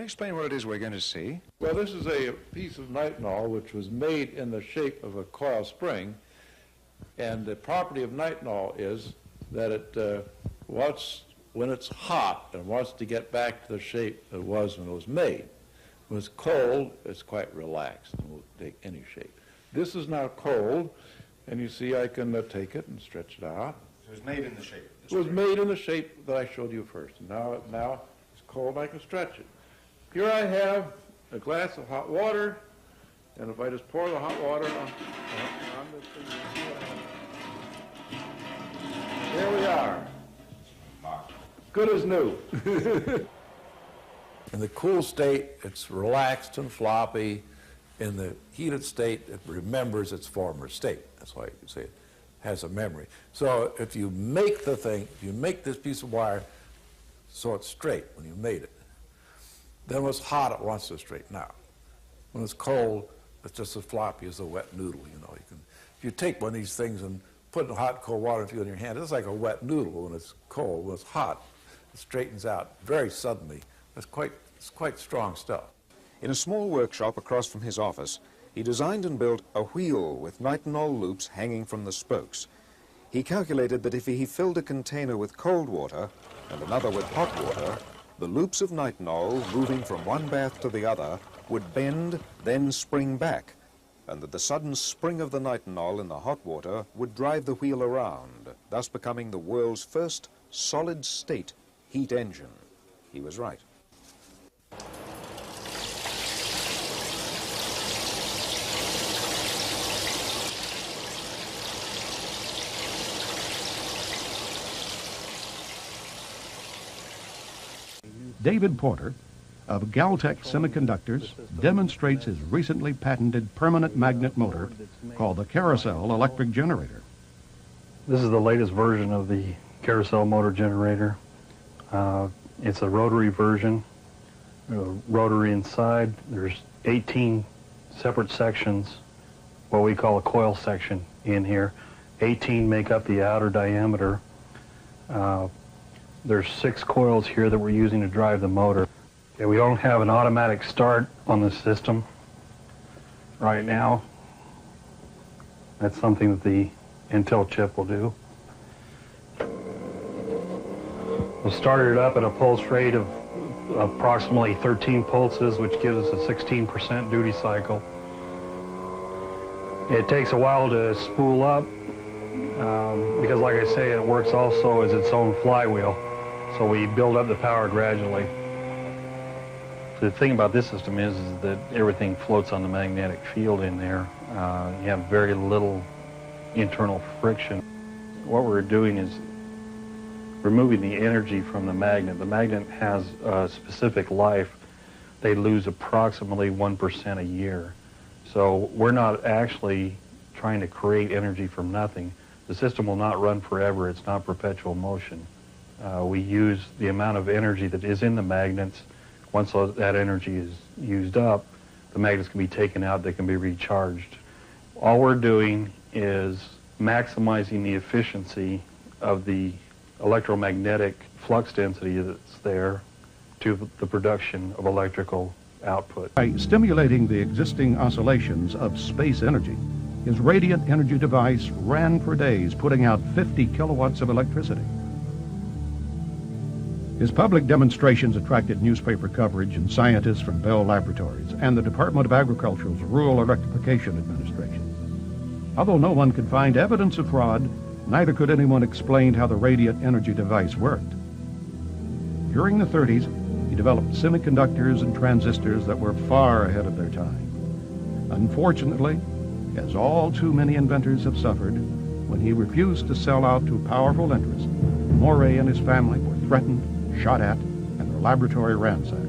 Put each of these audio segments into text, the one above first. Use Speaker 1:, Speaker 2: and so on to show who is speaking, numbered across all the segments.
Speaker 1: explain what it is we're going to see?
Speaker 2: Well, this is a piece of nitinol which was made in the shape of a coil spring, and the property of nitinol is that it when it's hot and wants to get back to the shape it was when it was made. When it's cold, it's quite relaxed and will take any shape. This is now cold, and you see I can take it and stretch it out.
Speaker 1: So it was made in the shape.
Speaker 2: It was made in the shape that I showed you first. And now it's cold, I can stretch it. Here I have a glass of hot water, and if I just pour the hot water on this thing, you see what happens. There we are. Good as new. In the cool state, it's relaxed and floppy. In the heated state, it remembers its former state. That's why you can say it has a memory. So if you make the thing, if you make this piece of wire so it's straight when you made it, then when it's hot, it wants to straighten out. When it's cold, it's just as floppy as a wet noodle. You know, if you take one of these things and put hot and cold water in your hand, it's like a wet noodle when it's cold. When it's hot, it straightens out very suddenly. It's quite strong stuff.
Speaker 3: In a small workshop across from his office, he designed and built a wheel with nitinol loops hanging from the spokes. He calculated that if he filled a container with cold water and another with hot water, the loops of nitinol, moving from one bath to the other, would bend, then spring back, and that the sudden spring of the nitinol in the hot water would drive the wheel around, thus becoming the world's first solid-state heat engine. He was right.
Speaker 4: David Porter of Galtech Semiconductors demonstrates his recently patented permanent magnet motor called the carousel electric generator.
Speaker 5: This is the latest version of the carousel motor generator. It's a rotary version. Rotary inside. There's 18 separate sections, what we call a coil section in here. 18 make up the outer diameter. There's 6 coils here that we're using to drive the motor. Okay, we don't have an automatic start on the system right now. That's something that the Intel chip will do. We'll start it up at a pulse rate of approximately 13 pulses, which gives us a 16% duty cycle. It takes a while to spool up because, like I say, it works also as its own flywheel. So we build up the power gradually. The thing about this system is that everything floats on the magnetic field in there. You have very little internal friction. What we're doing is removing the energy from the magnet. The magnet has a specific life. They lose approximately 1% a year. So we're not actually trying to create energy from nothing. The system will not run forever. It's not perpetual motion. We use the amount of energy that is in the magnets. Once that energy is used up, the magnets can be taken out, they can be recharged. All we're doing is maximizing the efficiency of the electromagnetic flux density that's there to the production of electrical output.
Speaker 4: By stimulating the existing oscillations of space energy, his radiant energy device ran for days, putting out 50 kilowatts of electricity. His public demonstrations attracted newspaper coverage and scientists from Bell Laboratories and the Department of Agriculture's Rural Electrification Administration. Although no one could find evidence of fraud, neither could anyone explain how the radiant energy device worked. During the 30s, he developed semiconductors and transistors that were far ahead of their time. Unfortunately, as all too many inventors have suffered, when he refused to sell out to powerful interests, Moray and his family were threatened, shot at, and their laboratory ransacked.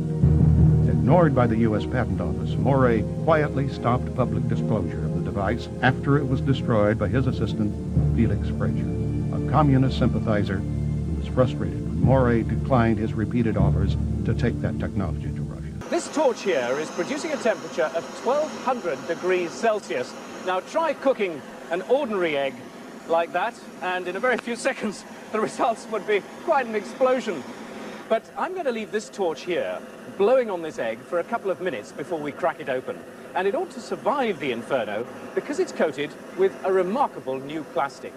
Speaker 4: Ignored by the U.S. Patent Office, Moray quietly stopped public disclosure of the device after it was destroyed by his assistant, Felix Frazier, a communist sympathizer who was frustrated when Moray declined his repeated offers to take that technology to Russia.
Speaker 6: This torch here is producing a temperature of 1200 degrees Celsius. Now try cooking an ordinary egg like that, and in a very few seconds the results would be quite an explosion. But I'm going to leave this torch here, blowing on this egg for a couple of minutes before we crack it open. And it ought to survive the inferno because it's coated with a remarkable new plastic.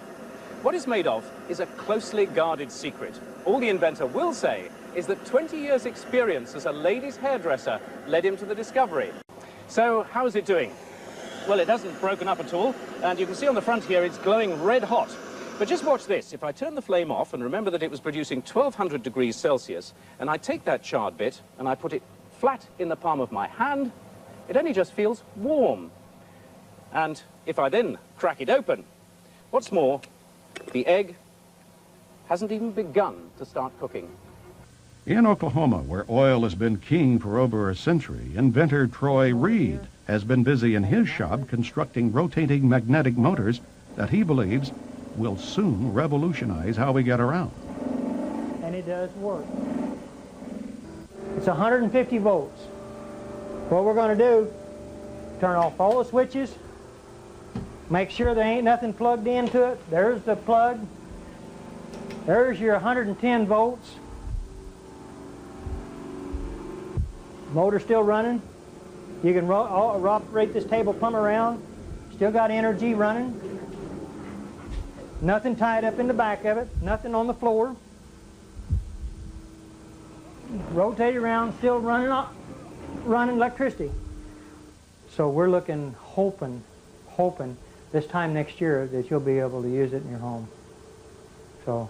Speaker 6: What it's made of is a closely guarded secret. All the inventor will say is that 20 years' experience as a ladies' hairdresser led him to the discovery. So, how is it doing? Well, it hasn't broken up at all, and you can see on the front here it's glowing red hot. But just watch this. If I turn the flame off, and remember that it was producing 1200 degrees Celsius, and I take that charred bit and I put it flat in the palm of my hand, it only just feels warm. And if I then crack it open, what's more, the egg hasn't even begun to start cooking.
Speaker 4: In Oklahoma, where oil has been king for over a century, inventor Troy Reed has been busy in his shop constructing rotating magnetic motors that he believes will soon revolutionize how we get around.
Speaker 7: And it does work. It's 150 volts. What we're going to do, turn off all the switches, make sure there ain't nothing plugged into it. There's the plug. There's your 110 volts. Motor still running. You can operate this table plumb around. Still got energy running. Nothing tied up in the back of it. Nothing on the floor. Rotate around, still running electricity. So we're looking, hoping this time next year that you'll be able to use it in your home. So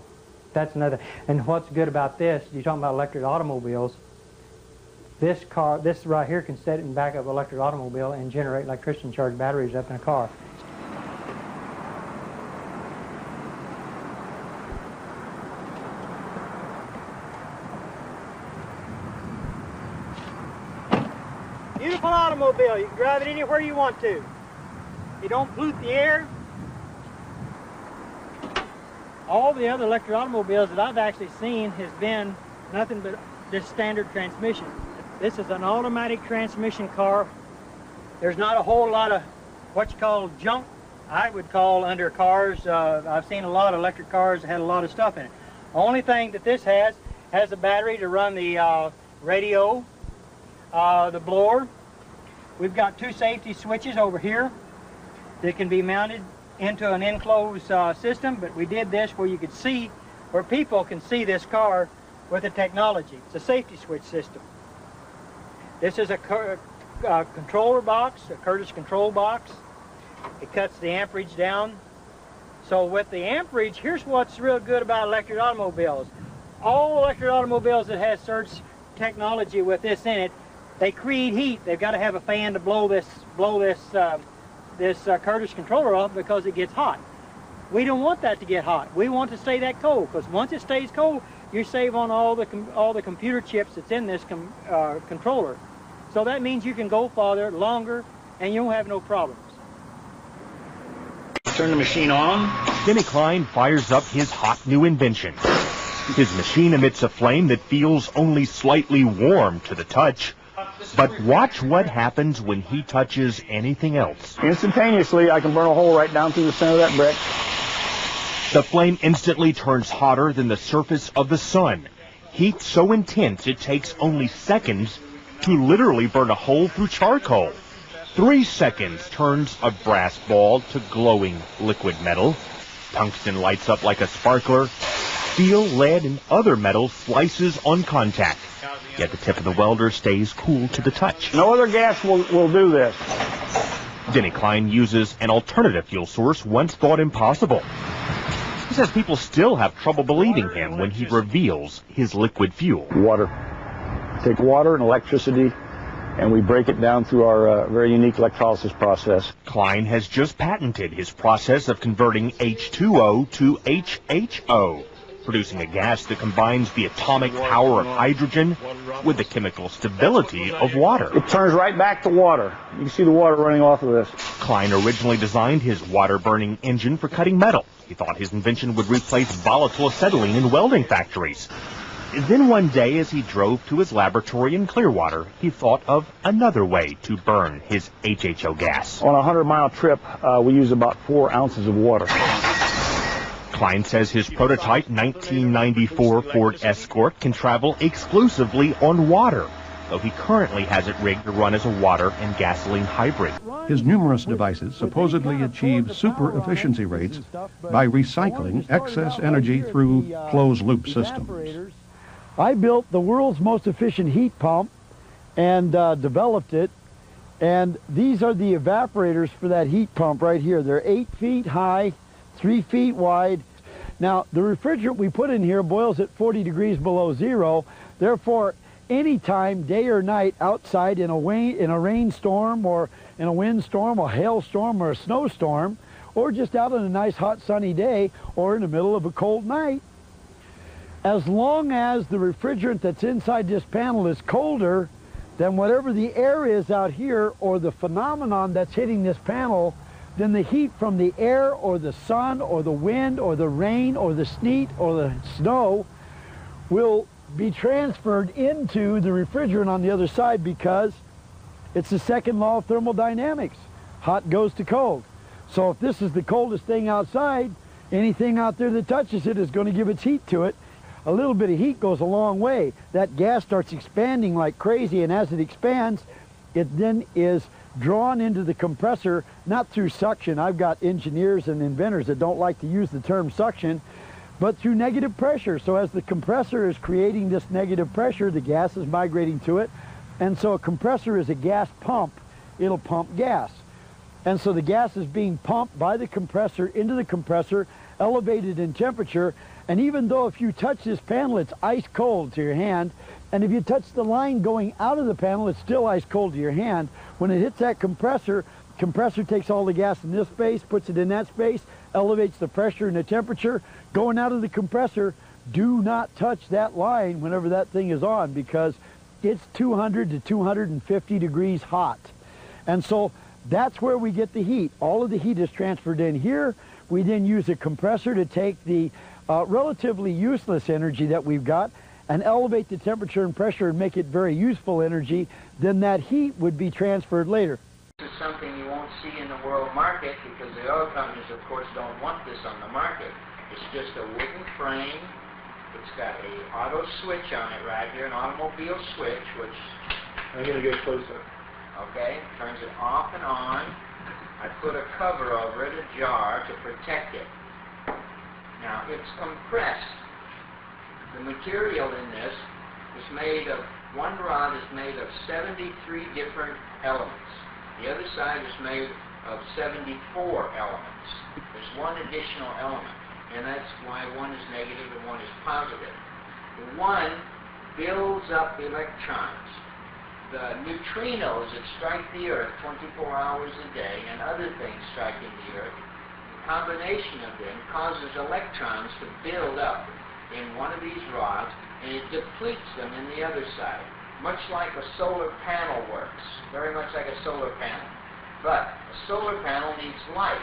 Speaker 7: that's another. And what's good about this, you're talking about electric automobiles, this right here can set it in the back of an electric automobile and generate electricity and charge batteries up in a car. Beautiful automobile. You can drive it anywhere you want to. You don't pollute the air. All the other electric automobiles that I've actually seen has been nothing but this standard transmission. This is an automatic transmission car. There's not a whole lot of what you call junk, I would call, under cars. I've seen a lot of electric cars that had a lot of stuff in it. The only thing that this has a battery to run the radio, the blower. We've got two safety switches over here that can be mounted into an enclosed system, but we did this where you could see, where people can see this car with the technology. It's a safety switch system. This is a controller box, a Curtis control box. It cuts the amperage down. So with the amperage, here's what's real good about electric automobiles. All electric automobiles that has surge technology with this in it, they create heat. They've got to have a fan to blow this Curtis controller off because it gets hot. We don't want that to get hot. We want to stay that cold, because once it stays cold, you save on all the computer chips that's in this controller. So that means you can go farther, longer, and you won't have no problems.
Speaker 8: Turn the machine on.
Speaker 9: Denny Klein fires up his hot new invention. His machine emits a flame that feels only slightly warm to the touch. But watch what happens when he touches anything else.
Speaker 8: Instantaneously, I can burn a hole right down through the center of that brick.
Speaker 9: The flame instantly turns hotter than the surface of the sun. Heat so intense it takes only seconds to literally burn a hole through charcoal. 3 seconds turns a brass ball to glowing liquid metal. Tungsten lights up like a sparkler. Steel, lead, and other metals slices on contact. Yet the tip of the welder stays cool to the touch.
Speaker 8: No other gas will do this.
Speaker 9: Denny Klein uses an alternative fuel source once thought impossible. He says people still have trouble believing him when he reveals his liquid fuel.
Speaker 8: Water. Take water and electricity, and we break it down through our very unique electrolysis process.
Speaker 9: Klein has just patented his process of converting H2O to HHO, producing a gas that combines the atomic power of hydrogen with the chemical stability of water.
Speaker 8: It turns right back to water. You can see the water running off of this.
Speaker 9: Klein originally designed his water-burning engine for cutting metal. He thought his invention would replace volatile acetylene in welding factories. Then one day, as he drove to his laboratory in Clearwater, he thought of another way to burn his HHO gas.
Speaker 8: On a 100-mile trip, we use about 4 ounces of water.
Speaker 9: Klein says his prototype 1994 Ford Escort can travel exclusively on water, though he currently has it rigged to run as a water and gasoline hybrid.
Speaker 4: His numerous devices supposedly achieve super efficiency rates by recycling excess energy through closed-loop systems.
Speaker 10: I built the world's most efficient heat pump and developed it, and these are the evaporators for that heat pump right here. They're 8 feet high, 3 feet wide. Now, the refrigerant we put in here boils at 40 degrees below zero. Therefore, anytime, day or night, outside in a rainstorm or in a windstorm, a hailstorm or a snowstorm, or just out on a nice hot sunny day or in the middle of a cold night, as long as the refrigerant that's inside this panel is colder than whatever the air is out here or the phenomenon that's hitting this panel, then the heat from the air or the sun or the wind or the rain or the sleet or the snow will be transferred into the refrigerant on the other side, because it's the second law of thermodynamics. Hot goes to cold. So if this is the coldest thing outside, anything out there that touches it is going to give its heat to it. A little bit of heat goes a long way. That gas starts expanding like crazy, and as it expands, it then is drawn into the compressor, not through suction. I've got engineers and inventors that don't like to use the term suction, but through negative pressure. So as the compressor is creating this negative pressure, the gas is migrating to it. And so a compressor is a gas pump. It'll pump gas. And so the gas is being pumped by the compressor into the compressor, elevated in temperature. And even though if you touch this panel, it's ice cold to your hand, and if you touch the line going out of the panel, it's still ice cold to your hand. When it hits that compressor, compressor takes all the gas in this space, puts it in that space, elevates the pressure and the temperature. Going out of the compressor, do not touch that line whenever that thing is on, because it's 200 to 250 degrees hot. And so that's where we get the heat. All of the heat is transferred in here. We then use a compressor to take the relatively useless energy that we've got and elevate the temperature and pressure and make it very useful energy. Then that heat would be transferred later.
Speaker 11: This is something you won't see in the world market, because the oil companies, of course, don't want this on the market. It's just a wooden frame. It's got a auto switch on it right here, an automobile switch, which...
Speaker 12: I'm going to get closer.
Speaker 11: Okay, turns it off and on. I put a cover over it, a jar, to protect it. Now, it's compressed. The material in this is made of, one rod is made of 73 different elements. The other side is made of 74 elements. There's one additional element, and that's why one is negative and one is positive. The one builds up electrons. The neutrinos that strike the Earth 24 hours a day and other things striking the Earth, the combination of them causes electrons to build up in one of these rods, and it depletes them in the other side, much like a solar panel works, very much like a solar panel. But a solar panel needs light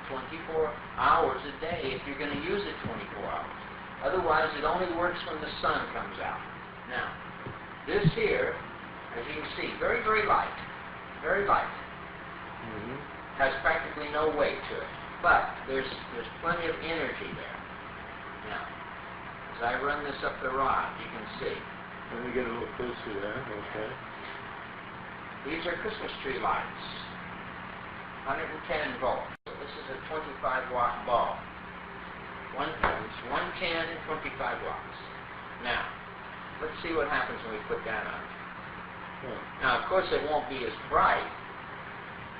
Speaker 11: 24 hours a day if you're going to use it 24 hours. Otherwise, it only works when the sun comes out. Now, this here, as you can see, very, very light, very light. Has practically no weight to it, but there's plenty of energy there. Now, as I run this up the rod, you can see.
Speaker 12: Let me get a little closer there. Okay.
Speaker 11: These are Christmas tree lights, 110 volts. So this is a 25-watt bulb. It's 110 and 25 watts. Now, let's see what happens when we put that on. Now, of course, it won't be as bright,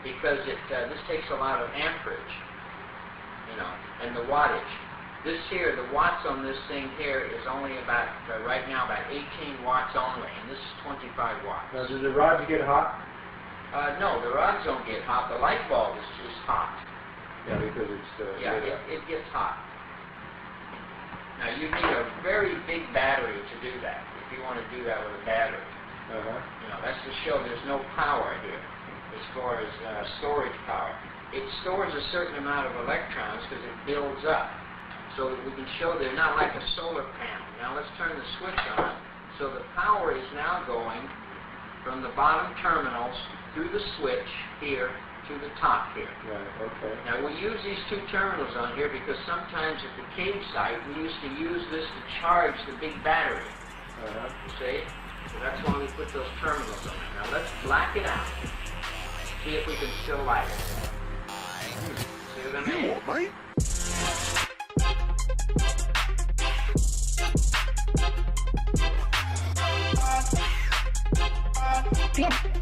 Speaker 11: because this takes a lot of amperage, you know, and the wattage. This here, the watts on this thing here is only about, right now, about 18 watts only, and this is 25 watts.
Speaker 12: Now, do the rods get hot?
Speaker 11: No, the rods don't get hot. The light bulb is just hot.
Speaker 12: Yeah, because it's...
Speaker 11: it gets hot. Now, you need a very big battery to do that, if you want to do that with a battery. You know, that's to show there's no power here as far as storage power. It stores a certain amount of electrons because it builds up. So that we can show they're not like a solar panel. Now let's turn the switch on. So the power is now going from the bottom terminals through the switch here to the top here.
Speaker 12: Right, okay.
Speaker 11: Now we use these two terminals on here because sometimes at the cave site we used to use this to charge the big battery. You see? So that's why we put those terminals on it. Now let's black it out. See if we can still light it. See what I mean?
Speaker 13: Yep.